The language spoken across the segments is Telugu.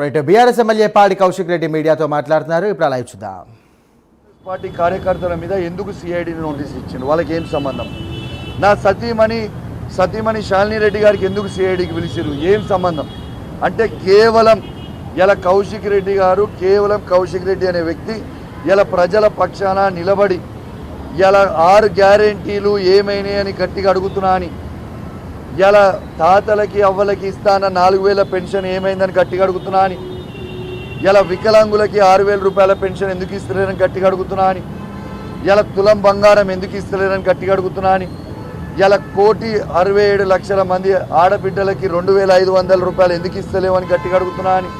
రైట్ బీఆర్ఎస్ ఎమ్మెల్యే పాడి కౌశిక్ రెడ్డి మీడియాతో మాట్లాడుతున్నారు. ఇప్పుడు లైవ్ చూద్దాం. పార్టీ కార్యకర్తల మీద ఎందుకు సిఐడి నోటీస్ ఇచ్చిండు? వాళ్ళకి ఏం సంబంధం? నా సతీమణి శాలిని రెడ్డి గారికి ఎందుకు సిఐడికి పిలిచారు? ఏం సంబంధం? అంటే కేవలం ఇలా కౌశిక్ రెడ్డి గారు, కేవలం కౌశిక్ రెడ్డి అనే వ్యక్తి ఇలా ప్రజల పక్షాన నిలబడి ఇలా 6 గ్యారెంటీలు ఏమైనాయి అని గట్టిగా అడుగుతున్నా అని, ఇలా తాతలకి అవ్వలకి ఇస్తాన 4000 పెన్షన్ ఏమైందని గట్టిగా అడుగుతున్నా అని, ఇలా వికలాంగులకి 6000 రూపాయల పెన్షన్ ఎందుకు ఇస్తలేరని గట్టిగా అడుగుతున్నా అని, ఇలా తులం బంగారం ఎందుకు ఇస్తలేరని గట్టిగా అడుగుతున్నా అని, ఇలా 1,67,00,000 మంది ఆడబిడ్డలకి 2,500 రూపాయలు ఎందుకు ఇస్తలేవని గట్టిగా అడుగుతున్నా అని,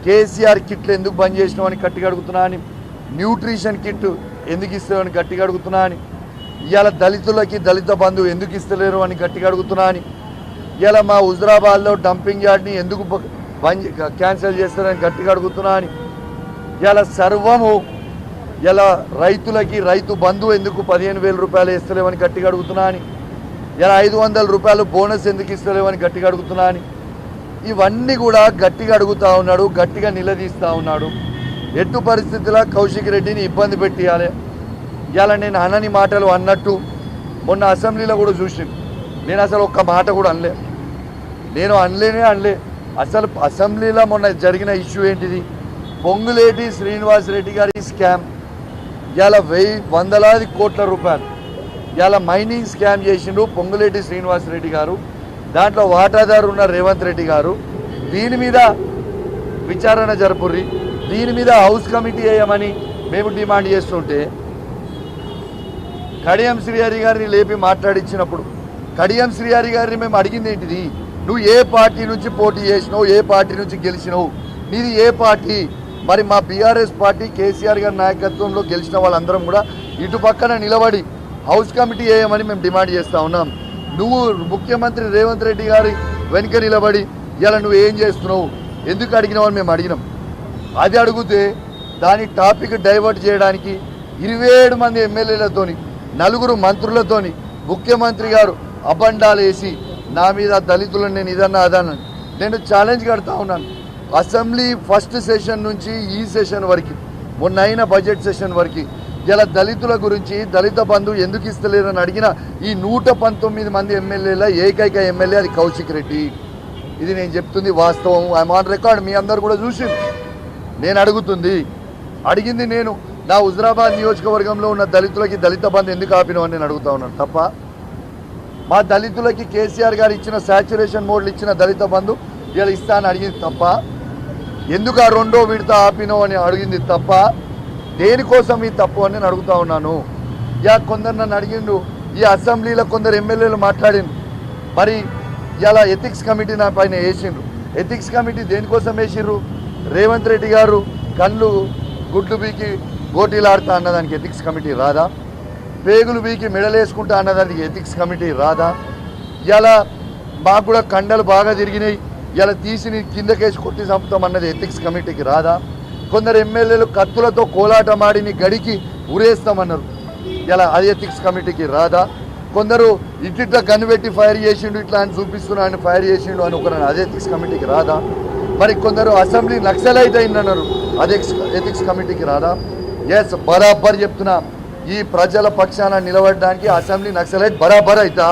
కేసీఆర్ కిట్లు ఎందుకు బంద్ చేసినామని గట్టిగా అడుగుతున్నా అని, న్యూట్రిషన్ కిట్ ఎందుకు ఇస్తలేవని గట్టిగా అడుగుతున్నా అని, ఇవాళ దళితులకి దళిత బంధువు ఎందుకు ఇస్తలేరు అని గట్టిగా అడుగుతున్నా అని, ఇలా మా హుజరాబాద్లో డంపింగ్ యార్డ్ని ఎందుకు క్యాన్సిల్ చేస్తారని గట్టిగా అడుగుతున్నా అని, ఇలా సర్వము ఇలా రైతులకి రైతు బంధువు ఎందుకు 15,000 రూపాయలు ఇస్తలేవని గట్టిగా అడుగుతున్నా అని, ఇలా 500 రూపాయలు బోనస్ ఎందుకు ఇస్తలేవని గట్టిగా అడుగుతున్నా అని, ఇవన్నీ కూడా గట్టిగా అడుగుతూ ఉన్నాడు, గట్టిగా నిలదీస్తూ ఉన్నాడు. ఎట్టు పరిస్థితుల్లో కౌశిక్ రెడ్డిని ఇబ్బంది పెట్టియాలి. ఇలా నేను అనని మాటలు అన్నట్టు మొన్న అసెంబ్లీలో కూడా చూసింది. నేను అసలు ఒక్క మాట కూడా అనలే, నేను అనలే. అసలు అసెంబ్లీలో మొన్న జరిగిన ఇష్యూ ఏంటిది? పొంగులేటి శ్రీనివాసరెడ్డి గారి స్కామ్. ఇలా 100 కోట్ల రూపాయలు ఇలా మైనింగ్ స్కామ్ చేసిండు పొంగులేటి శ్రీనివాసరెడ్డి గారు. దాంట్లో వాటాదారు ఉన్న రేవంత్ రెడ్డి గారు. దీని మీద విచారణ జరుపుర్రి, దీని మీద హౌస్ కమిటీ వేయమని మేము డిమాండ్ చేస్తుంటే, కడియం శ్రీహరి గారిని లేపి మాట్లాడించినప్పుడు కడియం శ్రీహరి గారిని మేము అడిగింది ఏంటిది? నువ్వు ఏ పార్టీ నుంచి పోటీ చేసినావు, ఏ పార్టీ నుంచి గెలిచినావు, నీది ఏ పార్టీ? మరి మా బీఆర్ఎస్ పార్టీ కేసీఆర్ గారి నాయకత్వంలో గెలిచిన వాళ్ళందరం కూడా ఇటు పక్కన నిలబడి హౌస్ కమిటీ వేయమని మేము డిమాండ్ చేస్తూ ఉన్నాం. నువ్వు ముఖ్యమంత్రి రేవంత్ రెడ్డి గారి వెనుక నిలబడి ఇలా నువ్వు ఏం చేస్తున్నావు, ఎందుకు అడిగినావని మేము అడిగినాం. అది అడిగితే దాని టాపిక్ డైవర్ట్ చేయడానికి 27 మంది ఎమ్మెల్యేలతోని 4 మంత్రులతోని ముఖ్యమంత్రి గారు అబండాలు వేసి నా మీద దళితులను నేను ఇదన్నా అదన్నా. నేను ఛాలెంజ్ కడతా ఉన్నాను. అసెంబ్లీ ఫస్ట్ సెషన్ నుంచి ఈ సెషన్ వరకు, మొన్న అయిన బడ్జెట్ సెషన్ వరకు ఇలా దళితుల గురించి దళిత బంధువు ఎందుకు ఇస్తలేరని అడిగిన ఈ 119 మంది ఎమ్మెల్యేల ఏకైక ఎమ్మెల్యే అది కౌశిక్ రెడ్డి. ఇది నేను చెప్తుంది వాస్తవం. ఐఎమ్ ఆన్ రికార్డ్, మీ అందరు కూడా చూసి. నేను అడిగింది నేను నా హుజరాబాద్ నియోజకవర్గంలో ఉన్న దళితులకి దళిత బంధు ఎందుకు ఆపినామని నేను అడుగుతా ఉన్నాను తప్ప, మా దళితులకి కేసీఆర్ గారు ఇచ్చిన సాచ్యురేషన్ మోడ్లు ఇచ్చిన దళిత బంధు ఇలా ఇస్తా అని అడిగింది తప్ప, ఎందుకు ఆ 2వ విడత ఆపినావు అని అడిగింది తప్ప, దేనికోసం ఈ తప్పు అని నేను అడుగుతా ఉన్నాను. కొందరు నన్ను అడిగిండు, ఈ అసెంబ్లీలో కొందరు ఎమ్మెల్యేలు మాట్లాడిండు, మరి ఇలా ఎథిక్స్ కమిటీ నా పైన వేసిండ్రు. ఎథిక్స్ కమిటీ దేనికోసం వేసిండ్రు? రేవంత్ రెడ్డి గారు కళ్ళు గుడ్లు బీకి గోటీలాడుతా అన్నదానికి ఎథిక్స్ కమిటీ రాదా? పేగులు బీకి మెడలేసుకుంటా అన్నదానికి ఎథిక్స్ కమిటీ రాదా? ఇలా మాకు కూడా కండలు బాగా తిరిగినాయి, ఇలా తీసి కిందకేసి కొట్టి చంపుతామన్నది ఎథిక్స్ కమిటీకి రాదా? కొందరు ఎమ్మెల్యేలు కత్తులతో కోలాటమాడి నీ గడికి ఉరేస్తామన్నారు, ఇలా అది ఎథిక్స్ కమిటీకి రాదా? కొందరు ఇట్లా గన్ను పెట్టి ఫైర్ చేసిండు, ఇట్లా అని చూపిస్తున్నా అని ఫైర్ చేసిండు అని ఒకరు, అదే ఎథిక్స్ కమిటీకి రాదా? మరి కొందరు అసెంబ్లీ నక్సలైట్ అయిందన్నారు, అదే ఎథిక్స్ కమిటీకి రాదా? ఎస్, బరాబర్ చెప్తున్నా, ఈ ప్రజల పక్షాన నిలబడడానికి అసెంబ్లీ నక్సలైట్ బరాబర్ అవుతా.